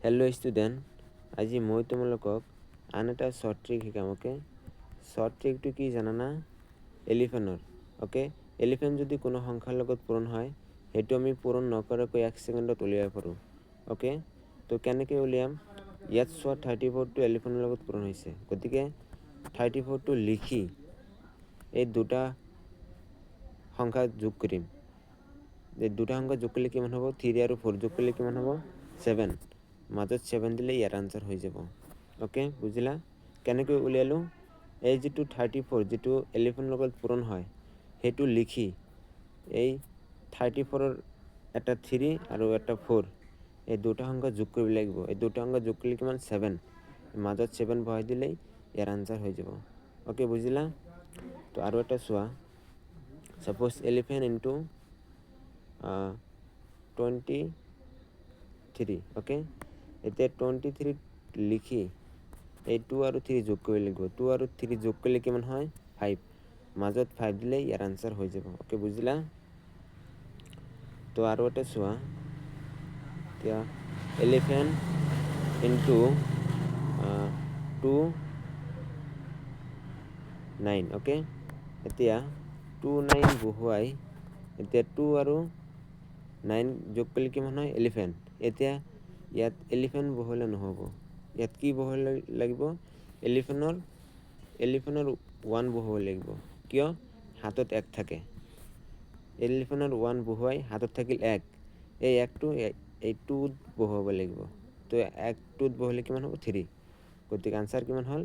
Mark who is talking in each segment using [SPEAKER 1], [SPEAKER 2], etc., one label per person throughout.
[SPEAKER 1] Hello' student, আজি মই তোমালোকক আন এটা শ্বৰ্ট ট্ৰিক শিকাম। অ'কে, শ্বৰ্ট ট্ৰিকটো কি জানানা? এলিফেণ্টৰ। অ'কে, এলিফেণ্ট যদি কোনো সংখ্যাৰ লগত পূৰণ হয়, সেইটো আমি পূৰণ নকৰাকৈ 1 ছেকেণ্ডত উলিয়াব পাৰোঁ। অ'কে, তো কেনেকৈ উলিয়াম? ইয়াত চোৱা 34টো এলিফেণ্টৰ লগত পূৰণ হৈছে, গতিকে 34টো লিখি এই দুটা সংখ্যা যোগ কৰিম। এই দুটা সংখ্যা যোগ কৰিলে কিমান হ'ব? 3 আৰু 4 যোগ কৰিলে কিমান হ'ব? 7। মাজত 7 দিলে ইয়াৰ আনচাৰ হৈ যাব। অ'কে, বুজিলা? কেনেকৈ উলিয়ালোঁ? এই যিটো 34 যিটো এলিফেণ্টৰ লগত পূৰণ হয়, সেইটো লিখি এই 34ৰ এটা 3 আৰু এটা 4 এই দুটা সংখ্যা যোগ কৰিব লাগিব। এই দুটা সংখ্যা যোগ কৰিলে কিমান? 7। মাজত 7 বহাই দিলেই ইয়াৰ আনচাৰ হৈ যাব। অ'কে, বুজিলা? তো আৰু এটা চোৱা, ছাপ'জ এলিফেণ্ট ইনটু 23। অ'কে, এতিয়া 23 লিখি এই 2 আৰু 3 যোগ কৰিব লাগিব। 2 আৰু 3 যোগ কৰিলে কিমান হয়? 5। মাজত 5 দিলে ইয়াৰ আনচাৰ হৈ যাব। অ'কে, বুজিলা? তো আৰু এটা চোৱা, এতিয়া এলিফেণ্ট ইনটু 2 9। অ'কে, এতিয়া 2 9 বহুৱাই এতিয়া 2 আৰু 9 যোগ কৰিলে কিমান হয়? এলিফেণ্ট। এতিয়া ইয়াত এলিফেণ্ট বহুৱালে নহ'ব, ইয়াত কি বহুৱাব লাগিব? এলিফেণ্টৰ 1 বহুৱাব লাগিব। কিয়? হাতত 1 থাকে। এলিফেণ্টৰ 1 বহুৱাই হাতত থাকিল 1। এই 1টো এই 2ত বহুৱাব লাগিব। তো 1টোত বহুৱালে কিমান হ'ব? 3। গতিকে আনচাৰ কিমান হ'ল?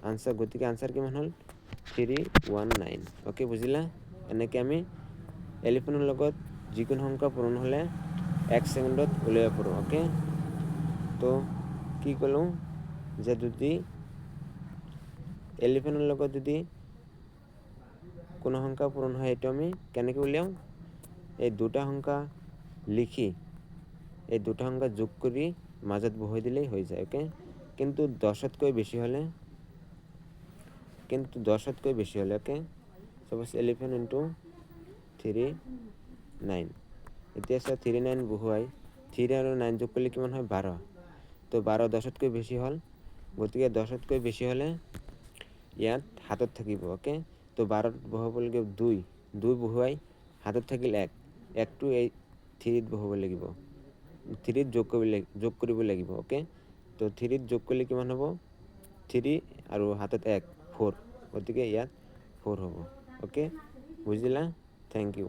[SPEAKER 1] আনচাৰ কিমান হ'ল? 319। অ'কে, বুজিলা? এনেকৈ আমি এলিফেণ্টৰ লগত যিকোনো সংখ্যা পূৰণ হ'লে 1 ছেকেণ্ডত উলিয়াব পাৰোঁ। অ'কে, তো কি ক'লোঁ যে যদি এলিফেণ্টৰ লগত যদি কোনো সংখ্যা পূৰণ হয়, এইটো আমি কেনেকৈ উলিয়াওঁ? এই দুটা সংখ্যা লিখি এই দুটা সংখ্যা যোগ কৰি মাজত বহুৱাই দিলেই হৈ যায়। অ'কে, কিন্তু 10তকৈ বেছি হ'লে অ'কে, ছাপ'জ এলিফেণ্ট ইনটু 39। এতিয়া চোৱা 39 বহুৱাই 3 আৰু 9 যোগ কৰিলে কিমান হয়? 12। তো 12 10তকৈ বেছি হ'ল, গতিকে 10তকৈ বেছি হ'লে ইয়াত হাতত থাকিব। অ'কে, তো 12ত বহুৱাব লাগিব 2 বহুৱাই হাতত থাকিল 1। 1টো এই 3ত বহুৱাব লাগিব, 3ত যোগ কৰিব লাগিব। অ'কে, তো 3ত যোগ কৰিলে কিমান হ'ব? 3 আৰু হাতত 1 4, গতিকে ইয়াত 4 হ'ব। অ'কে, বুজিলা? Thank U.